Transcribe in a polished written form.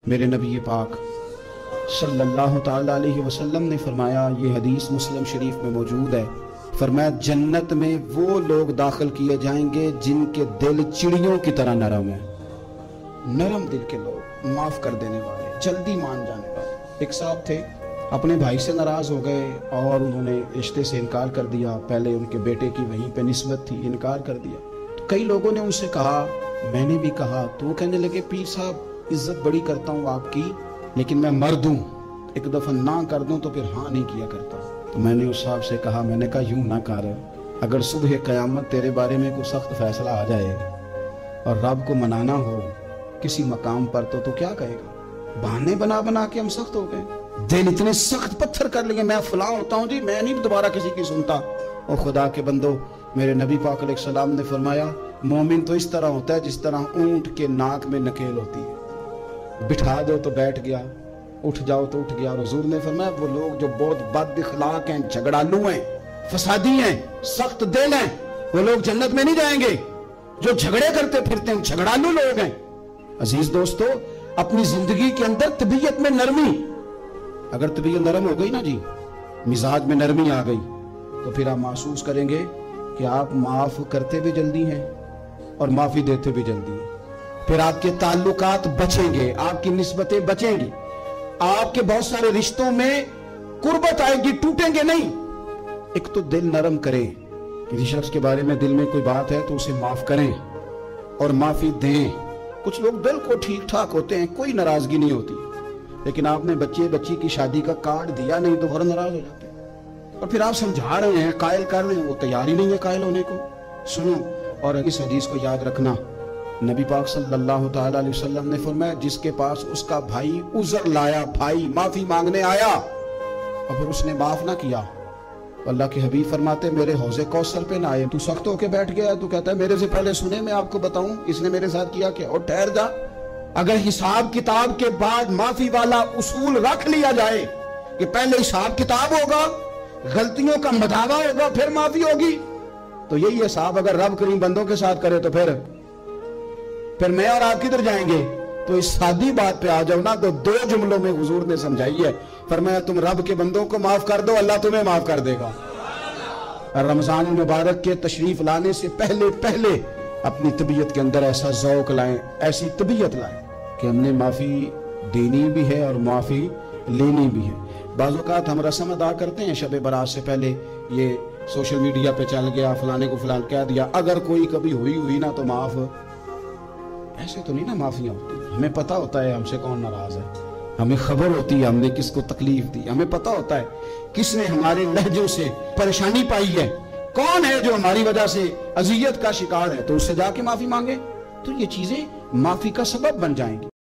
میرے نبی پاک صلی اللہ تعالی علیہ وسلم نے فرمایا، یہ حدیث مسلم شریف میں موجود ہے، فرمایا جنت میں وہ لوگ داخل کیے جائیں گے جن کے دل چڑیوں کی طرح نرم ہیں۔ نرم دل کے لوگ، معاف کر دینے والے، جلدی مان جانے والے۔ ایک صاحب تھے، اپنے بھائی سے ناراض ہو گئے اور انہوں نے رشتے سے انکار کر دیا۔ پہلے ان کے بیٹے کی وہیں پہ نسبت تھی، انکار کر دیا۔ تو کئی لوگوں نے ان سے کہا، میں نے بھی کہا، تو وہ کہنے لگے پیر صاحب عزت بڑی کرتا ہوں آپ کی، لیکن میں مرد ہوں، ایک دفعہ نہ کر دوں تو پھر ہاں نہیں کیا کرتا۔ تو میں نے اس صاحب سے کہا، میں نے کہا یوں نہ کر، اگر صبح قیامت تیرے بارے میں کوئی سخت فیصلہ آ جائے اور رب کو منانا ہو کسی مقام پر تو کیا کہے گا؟ بہانے بنا بنا کے ہم سخت ہو گئے، دل اتنے سخت پتھر کر لیے، میں فلاں ہوتا ہوں جی، میں نہیں دوبارہ کسی کی سنتا۔ اور خدا کے بندو، میرے نبی پاک علیہ السلام نے فرمایا، مومن تو اس طرح ہوتا ہے جس طرح اونٹ کے ناک میں نکیل ہوتی ہے، بٹھا دو تو بیٹھ گیا، اٹھ جاؤ تو اٹھ گیا۔ اور حضور نے فرمایا وہ لوگ جو بہت بد اخلاق ہیں، جھگڑالو ہیں، فسادی ہیں، سخت دل ہیں، وہ لوگ جنت میں نہیں جائیں گے۔ جو جھگڑے کرتے پھرتے ہیں، جھگڑالو لوگ ہیں۔ عزیز دوستو، اپنی زندگی کے اندر طبیعت میں نرمی، اگر طبیعت نرم ہو گئی نا جی، مزاج میں نرمی آ گئی، تو پھر آپ محسوس کریں گے کہ آپ معاف کرتے بھی جلدی ہیں اور معافی دیتے بھی جلدی ہیں۔ پھر آپ کے تعلقات بچیں گے، آپ کی نسبتیں بچیں گی، آپ کے بہت سارے رشتوں میں قربت آئے گی، ٹوٹیں گے نہیں۔ ایک تو دل نرم کریں، کسی شخص کے بارے میں دل میں کوئی بات ہے تو اسے معاف کریں اور معافی دیں۔ کچھ لوگ دل کو ٹھیک ٹھاک ہوتے ہیں، کوئی ناراضگی نہیں ہوتی، لیکن آپ نے بچی کی شادی کا کارڈ دیا نہیں تو فوراً ناراض ہو جاتے ہیں، اور پھر آپ سمجھا رہے ہیں، قائل کر رہے ہیں، وہ تیار ہی نہیں ہے قائل ہونے کو۔ سنو، اور اس حدیث کو یاد رکھنا، نبی پاک صلی اللہ تعالی علیہ وسلم نے فرمایا، جس کے پاس اس کا بھائی عذر لایا، بھائی معافی مانگنے آیا اور پھر اس نے معاف نہ کیا، اللہ کے حبیب فرماتے میرے حوض کوثر پہ نہ آئے، تو سخت ہو کے بیٹھ گیا، تو کہتا ہے میرے سے پہلے سنے، میں آپ کو بتاؤں اس نے میرے ساتھ کیا کیا، اور ٹھہر جا۔ اگر حساب کتاب کے بعد معافی والا اصول رکھ لیا جائے کہ پہلے حساب کتاب ہوگا، غلطیوں کا مداوع ہوگا، پھر معافی ہوگی، تو یہی حساب اگر رب کریم بندوں کے ساتھ کرے تو پھر میں اور آپ کدھر جائیں گے؟ تو اس سادی بات پہ آ جاؤ نا، تو دو جملوں میں حضور نے سمجھائی ہے، فرمایا تم رب کے بندوں کو معاف کر دو، اللہ تمہیں معاف کر دے گا۔ رمضان المبارک کے تشریف لانے سے پہلے اپنی طبیعت کے اندر ایسا ذوق لائیں، ایسی طبیعت لائیں کہ ہم نے معافی دینی بھی ہے اور معافی لینی بھی ہے۔ بعض اوقات ہم رسم ادا کرتے ہیں شب برات سے پہلے، یہ سوشل میڈیا پہ چل گیا، فلانے کو فلان کہہ دیا، اگر کوئی کبھی ہوئی نا تو معاف، ایسے تو نہیں نا معافیاں ہوتی۔ ہمیں پتہ ہوتا ہے ہم سے کون ناراض ہے، ہمیں خبر ہوتی ہے ہم نے کس کو تکلیف دی، ہمیں پتہ ہوتا ہے کس نے ہمارے لہجوں سے پریشانی پائی ہے، کون ہے جو ہماری وجہ سے اذیت کا شکار ہے، تو اس سے جا کے معافی مانگے، تو یہ چیزیں معافی کا سبب بن جائیں گی۔